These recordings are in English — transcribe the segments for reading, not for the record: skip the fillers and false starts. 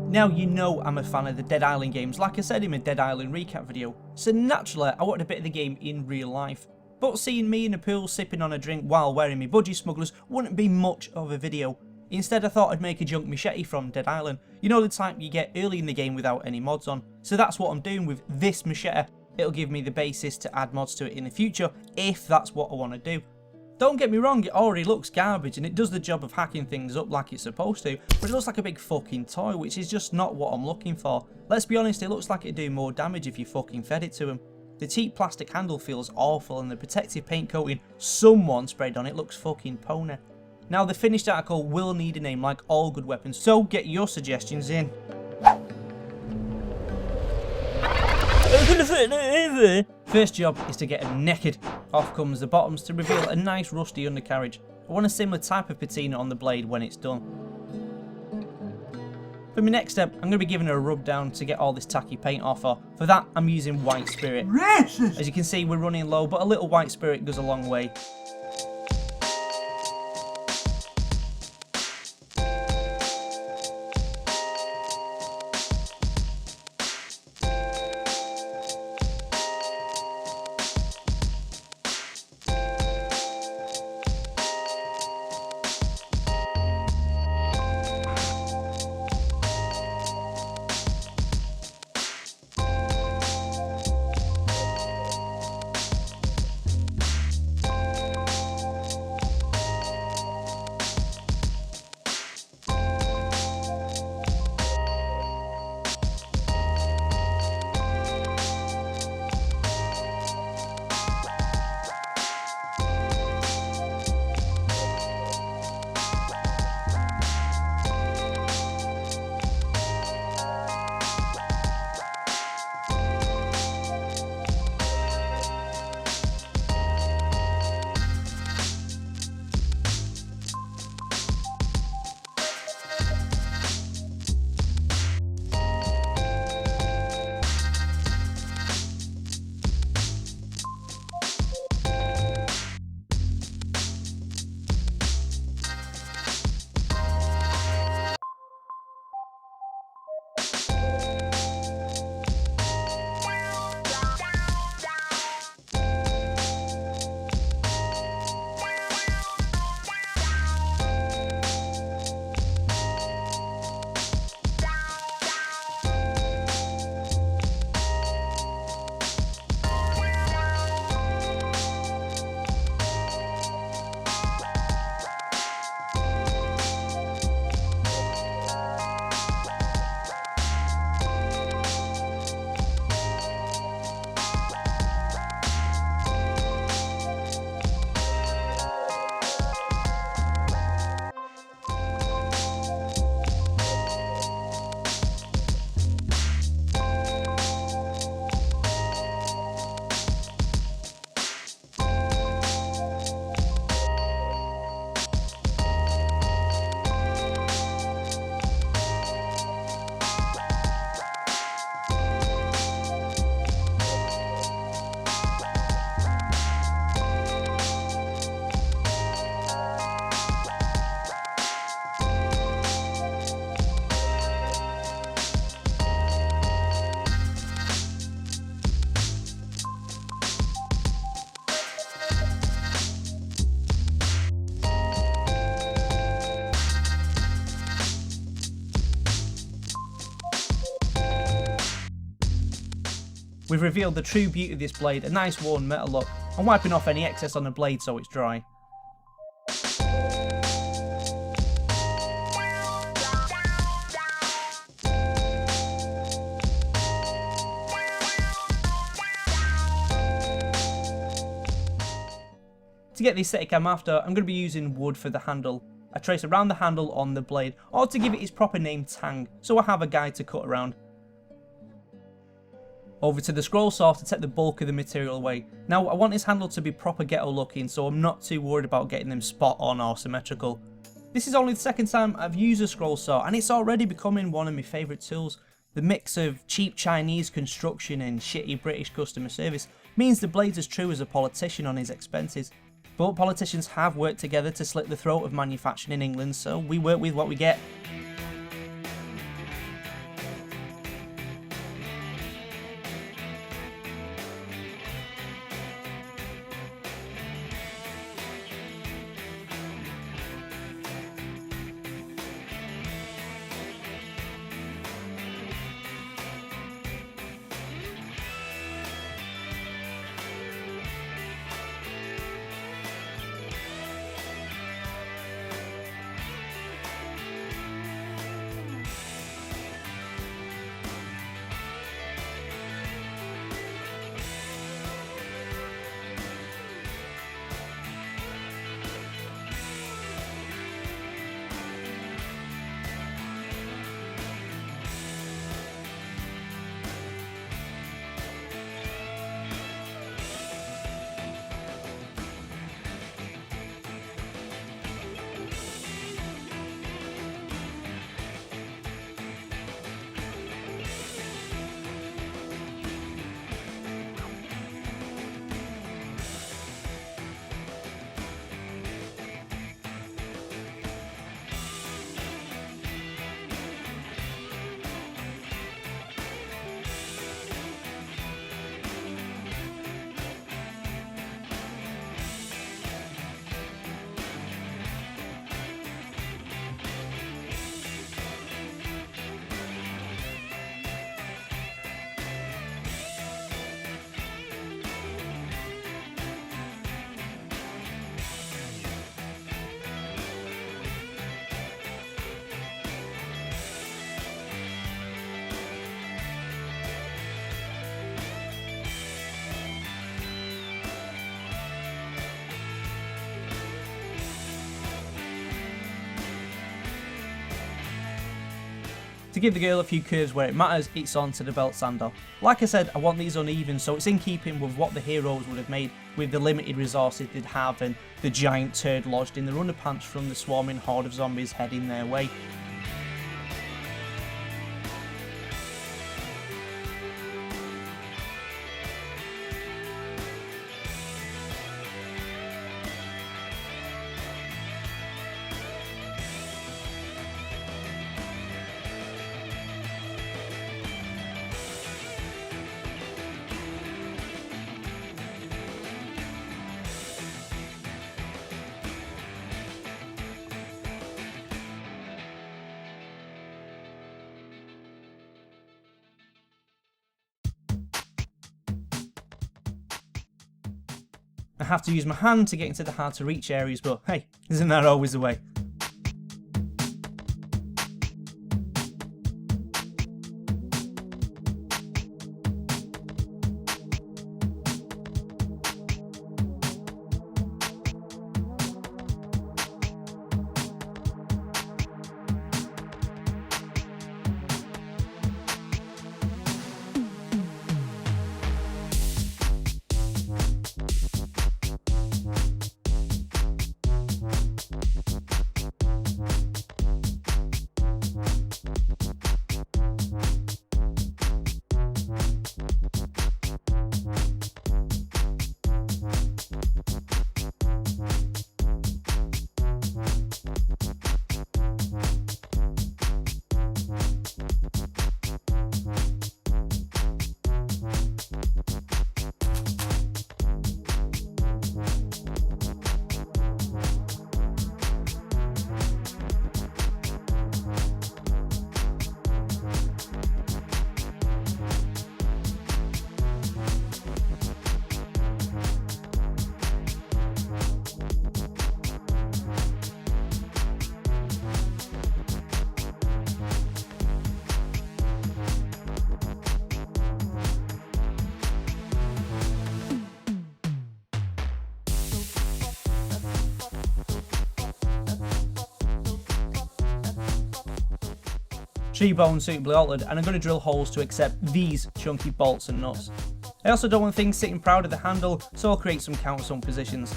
Now you know I'm a fan of the Dead Island games, like I said in my Dead Island recap video, so naturally I wanted a bit of the game in real life. But seeing me in a pool sipping on a drink while wearing my budgie smugglers wouldn't be much of a video. Instead I thought I'd make a junk machete from Dead Island, you know the type you get early in the game without any mods on. So that's what I'm doing with this machete. It'll give me the basis to add mods to it in the future, if that's what I want to do. Don't get me wrong, it already looks garbage and it does the job of hacking things up like it's supposed to, but it looks like a big fucking toy, which is just not what I'm looking for. Let's be honest, it looks like it'd do more damage if you fucking fed it to him. The cheap plastic handle feels awful and the protective paint coating someone sprayed on it looks fucking pony. Now the finished article will need a name like all good weapons, so get your suggestions in. First job is to get him naked. Off comes the bottoms to reveal a nice rusty undercarriage. I want a similar type of patina on the blade when it's done. For my next step, I'm going to be giving it a rub down to get all this tacky paint off her. For that, I'm using white spirit. Racist. As you can see, we're running low, but a little white spirit goes a long way. We've revealed the true beauty of this blade, a nice worn metal look. I'm wiping off any excess on the blade so it's dry. To get the aesthetic I'm after, I'm going to be using wood for the handle. I trace around the handle on the blade, or to give it its proper name, tang, so I have a guide to cut around. Over to the scroll saw to take the bulk of the material away. Now I want this handle to be proper ghetto looking, so I'm not too worried about getting them spot on or symmetrical. This is only the second time I've used a scroll saw and it's already becoming one of my favourite tools. The mix of cheap Chinese construction and shitty British customer service means the blade's as true as a politician on his expenses. But politicians have worked together to slit the throat of manufacturing in England, so we work with what we get. To give the girl a few curves where it matters, it's on to the belt sander. Like I said, I want these uneven, so it's in keeping with what the heroes would have made with the limited resources they'd have and the giant turd lodged in their underpants from the swarming horde of zombies heading their way. I have to use my hand to get into the hard to reach areas, but hey, isn't that always the way? T-bone suitably altered, and I'm going to drill holes to accept these chunky bolts and nuts. I also don't want things sitting proud of the handle, so I'll create some countersunk positions.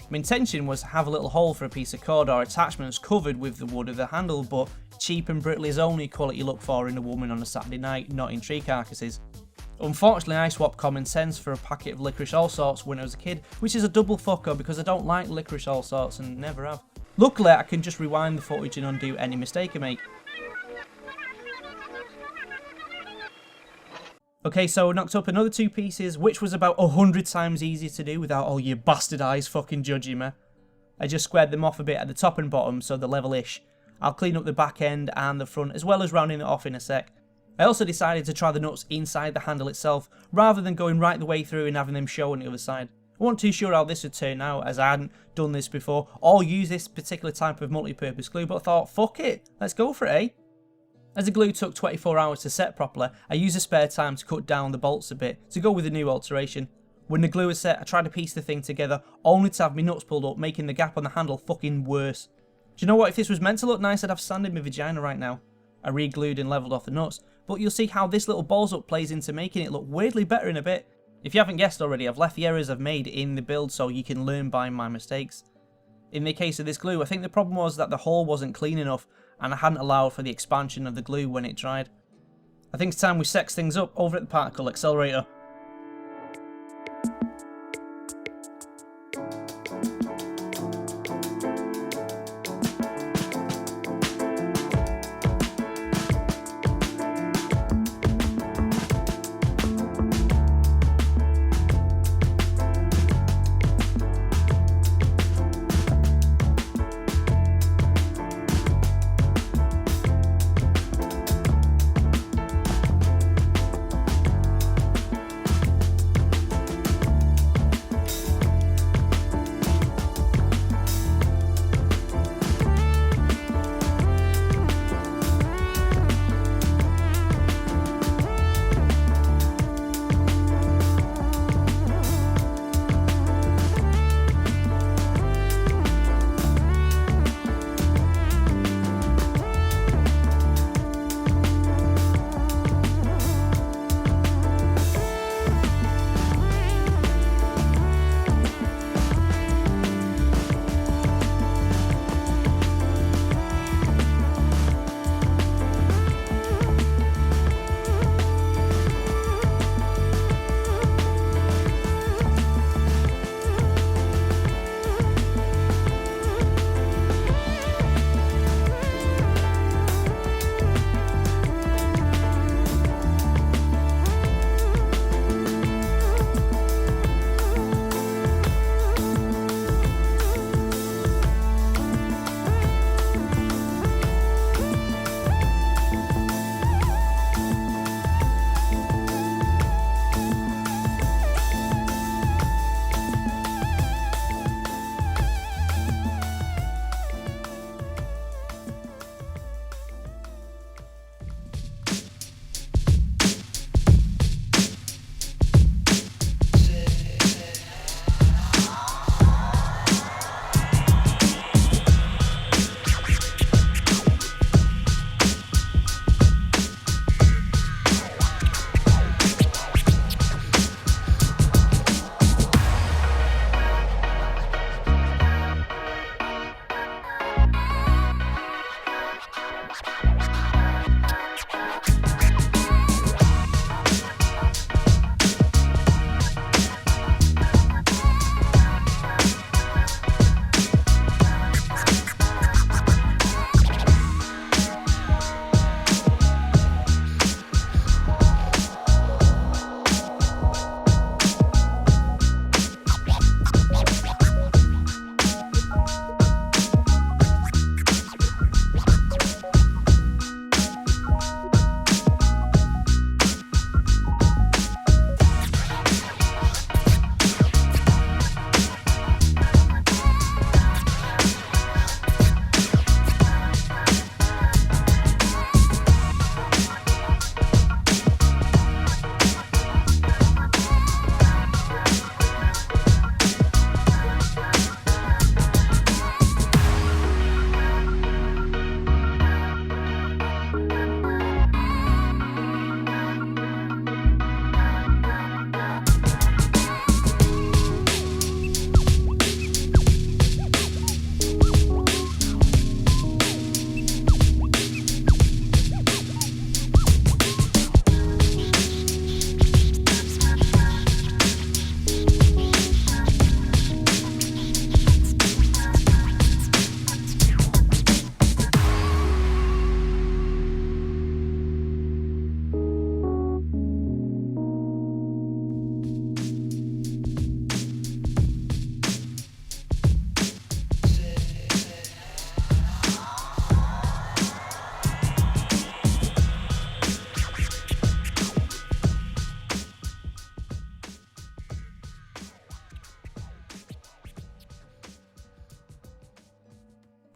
My intention was to have a little hole for a piece of cord or attachments covered with the wood of the handle, but cheap and brittle is only quality you look for in a woman on a Saturday night, not in tree carcasses. Unfortunately, I swapped common sense for a packet of licorice allsorts when I was a kid, which is a double fucker because I don't like licorice allsorts and never have. Luckily, I can just rewind the footage and undo any mistake I make. Okay, so I knocked up another 2 pieces, which was about 100 times easier to do without all your bastard eyes fucking judging me. I just squared them off a bit at the top and bottom so they're level-ish. I'll clean up the back end and the front as well as rounding it off in a sec. I also decided to try the nuts inside the handle itself rather than going right the way through and having them show on the other side. I wasn't too sure how this would turn out as I hadn't done this before or used this particular type of multi-purpose glue, but I thought, fuck it, let's go for it, eh? As the glue took 24 hours to set properly, I used the spare time to cut down the bolts a bit to go with the new alteration. When the glue was set, I tried to piece the thing together only to have my nuts pulled up, making the gap on the handle fucking worse. Do you know what, if this was meant to look nice, I'd have sand in my vagina right now. I re-glued and levelled off the nuts, but you'll see how this little balls up plays into making it look weirdly better in a bit. If you haven't guessed already, I've left the errors I've made in the build so you can learn by my mistakes. In the case of this glue, I think the problem was that the hole wasn't clean enough and I hadn't allowed for the expansion of the glue when it dried. I think it's time we sex things up over at the particle accelerator.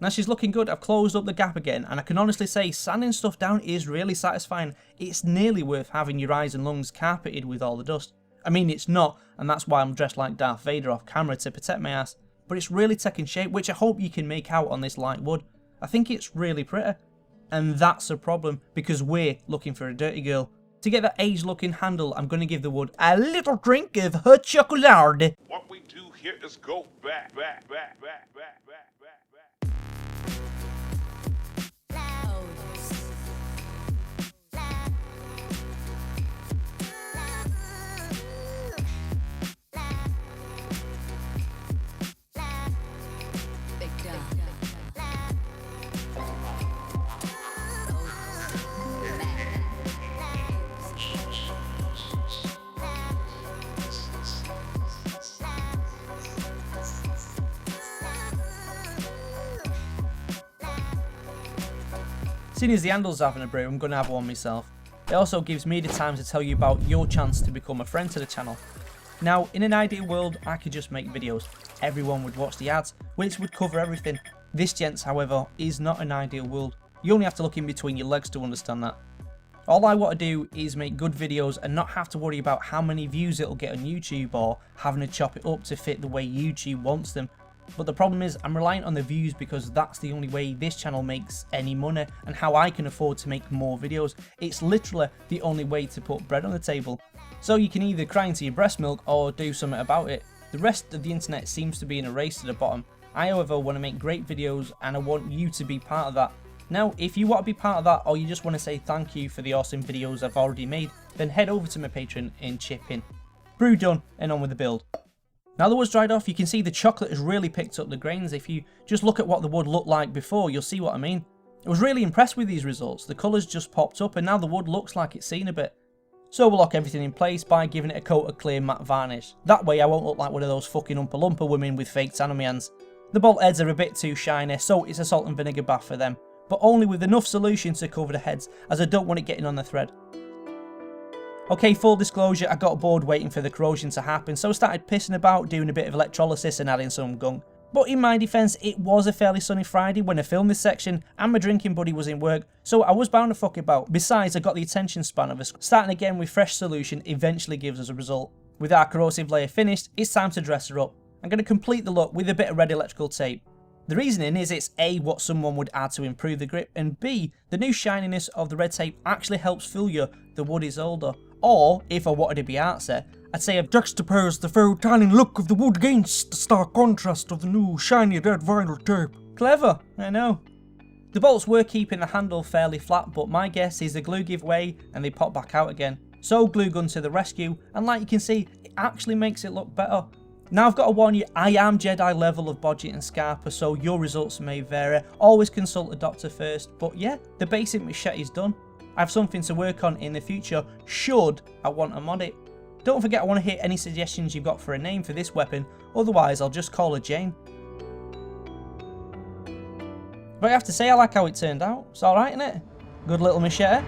Now she's looking good. I've closed up the gap again, and I can honestly say sanding stuff down is really satisfying. It's nearly worth having your eyes and lungs carpeted with all the dust. I mean, it's not, and that's why I'm dressed like Darth Vader off camera to protect my ass. But it's really taking shape, which I hope you can make out on this light wood. I think it's really pretty. And that's a problem, because we're looking for a dirty girl. To get that aged looking handle, I'm going to give the wood a little drink of hot chocolate. What we do here is go back. Seeing as the handle's having a brew, I'm going to have one myself. It also gives me the time to tell you about your chance to become a friend to the channel. Now, in an ideal world, I could just make videos. Everyone would watch the ads, which would cover everything. This, gents, however, is not an ideal world. You only have to look in between your legs to understand that. All I want to do is make good videos and not have to worry about how many views it'll get on YouTube or having to chop it up to fit the way YouTube wants them. But the problem is I'm reliant on the views because that's the only way this channel makes any money and how I can afford to make more videos. It's literally the only way to put bread on the table. So you can either cry into your breast milk or do something about it. The rest of the internet seems to be in a race to the bottom. I, however, want to make great videos and I want you to be part of that. Now, if you want to be part of that or you just want to say thank you for the awesome videos I've already made, then head over to my Patreon and chip in. Brew done and on with the build. Now the wood's dried off, you can see the chocolate has really picked up the grains. If you just look at what the wood looked like before, you'll see what I mean. I was really impressed with these results. The colours just popped up and now the wood looks like it's seen a bit. So we'll lock everything in place by giving it a coat of clear matte varnish. That way I won't look like one of those fucking Oompa Loompa women with fake tan on my hands. The bolt heads are a bit too shiny, so it's a salt and vinegar bath for them. But only with enough solution to cover the heads, as I don't want it getting on the thread. Okay, full disclosure, I got bored waiting for the corrosion to happen, so I started pissing about, doing a bit of electrolysis and adding some gunk. But in my defence, it was a fairly sunny Friday when I filmed this section, and my drinking buddy was in work, so I was bound to fuck about. Besides, I got the attention span of us. Starting again with fresh solution eventually gives us a result. With our corrosive layer finished, it's time to dress her up. I'm going to complete the look with a bit of red electrical tape. The reasoning is it's A, what someone would add to improve the grip, and B, the new shininess of the red tape actually helps fool you the wood is older. Or, if I wanted to be artsy, I'd say I've juxtaposed the faux tanning look of the wood against the stark contrast of the new shiny red vinyl tape. Clever, I know. The bolts were keeping the handle fairly flat, but my guess is the glue give way and they pop back out again. So glue gun to the rescue, and like you can see, it actually makes it look better. Now I've got to warn you, I am Jedi level of budget and Scarpa, so your results may vary. Always consult a doctor first, but yeah, the basic machete is done. I have something to work on in the future, should I want to mod it. Don't forget I want to hear any suggestions you've got for a name for this weapon, otherwise I'll just call her Jane. But I have to say I like how it turned out, it's alright, innit? Good little machete.